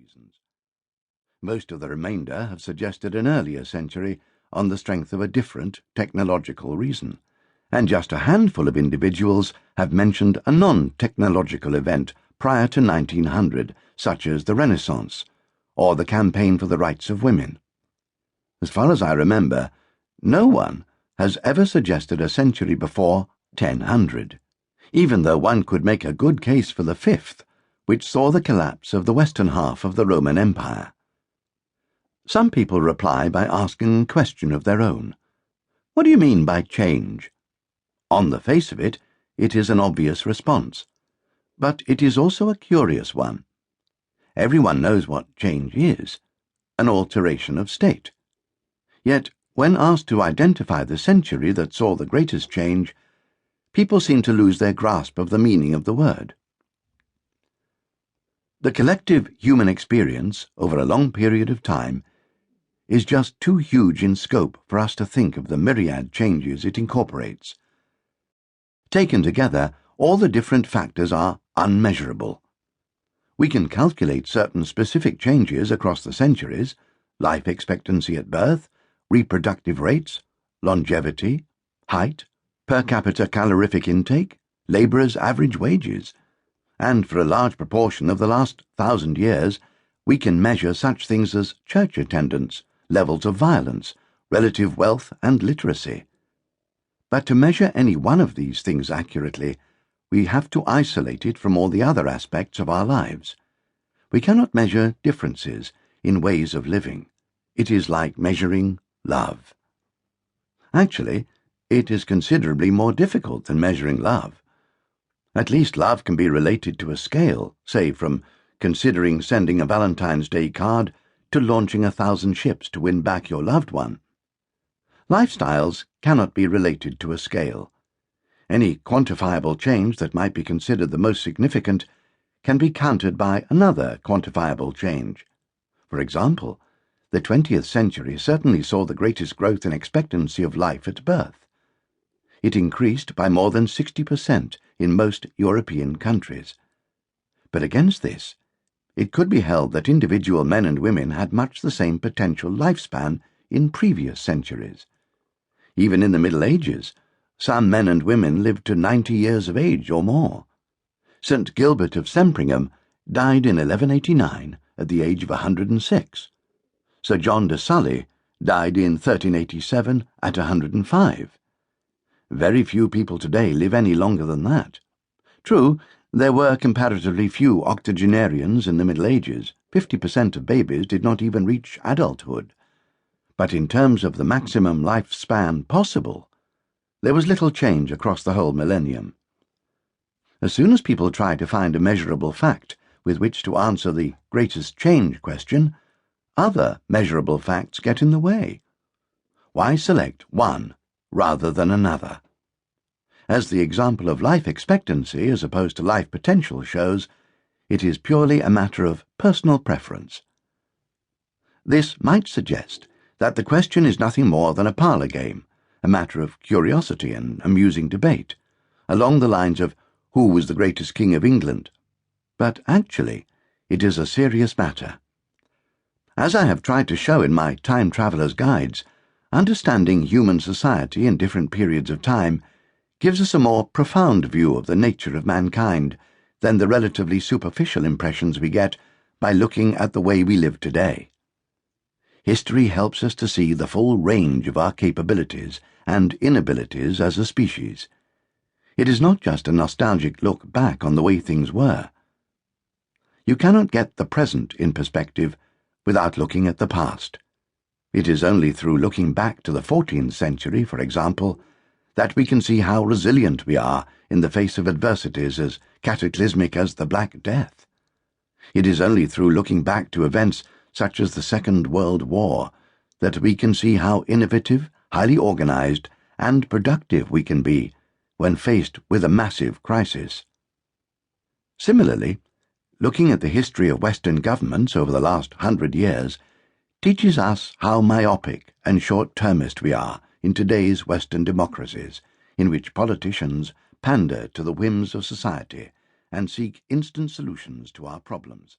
reasons. Most of the remainder have suggested an earlier century on the strength of a different technological reason, and just a handful of individuals have mentioned a non-technological event prior to 1900, such as the Renaissance, or the campaign for the rights of women. As far as I remember, no one has ever suggested a century before 1000, even though one could make a good case for the 5th, which saw the collapse of the western half of the Roman Empire. Some people reply by asking a question of their own. What do you mean by change? On the face of it, it is an obvious response, but it is also a curious one. Everyone knows what change is, an alteration of state. Yet, when asked to identify the century that saw the greatest change, people seem to lose their grasp of the meaning of the word. The collective human experience over a long period of time is just too huge in scope for us to think of the myriad changes it incorporates. Taken together, all the different factors are unmeasurable. We can calculate certain specific changes across the centuries: life expectancy at birth, reproductive rates, longevity, height, per capita calorific intake, labourers' average wages, and for a large proportion of the last 1,000 years, we can measure such things as church attendance, levels of violence, relative wealth and literacy. But to measure any one of these things accurately, we have to isolate it from all the other aspects of our lives. We cannot measure differences in ways of living. It is like measuring love. Actually, it is considerably more difficult than measuring love. At least love can be related to a scale, say from considering sending a Valentine's Day card to launching 1,000 ships to win back your loved one. Lifestyles cannot be related to a scale. Any quantifiable change that might be considered the most significant can be countered by another quantifiable change. For example, the 20th century certainly saw the greatest growth in expectancy of life at birth. It increased by more than 60% in most European countries. But against this, it could be held that individual men and women had much the same potential lifespan in previous centuries. Even in the Middle Ages, some men and women lived to 90 years of age or more. St. Gilbert of Sempringham died in 1189 at the age of 106. Sir John de Sully died in 1387 at 105. Very few people today live any longer than that. True, there were comparatively few octogenarians in the Middle Ages. 50% of babies did not even reach adulthood. But in terms of the maximum lifespan possible, there was little change across the whole millennium. As soon as people try to find a measurable fact with which to answer the greatest change question, other measurable facts get in the way. Why select one rather than another? As the example of life expectancy as opposed to life potential shows, it is purely a matter of personal preference. This might suggest that the question is nothing more than a parlour game, a matter of curiosity and amusing debate, along the lines of who was the greatest king of England. But actually, it is a serious matter. As I have tried to show in my Time Traveller's Guides, understanding human society in different periods of time gives us a more profound view of the nature of mankind than the relatively superficial impressions we get by looking at the way we live today. History helps us to see the full range of our capabilities and inabilities as a species. It is not just a nostalgic look back on the way things were. You cannot get the present in perspective without looking at the past. It is only through looking back to the 14th century, for example, that we can see how resilient we are in the face of adversities as cataclysmic as the Black Death. It is only through looking back to events such as the Second World War that we can see how innovative, highly organized, and productive we can be when faced with a massive crisis. Similarly, looking at the history of Western governments over the last 100 years teaches us how myopic and short-termist we are in today's Western democracies, in which politicians pander to the whims of society and seek instant solutions to our problems.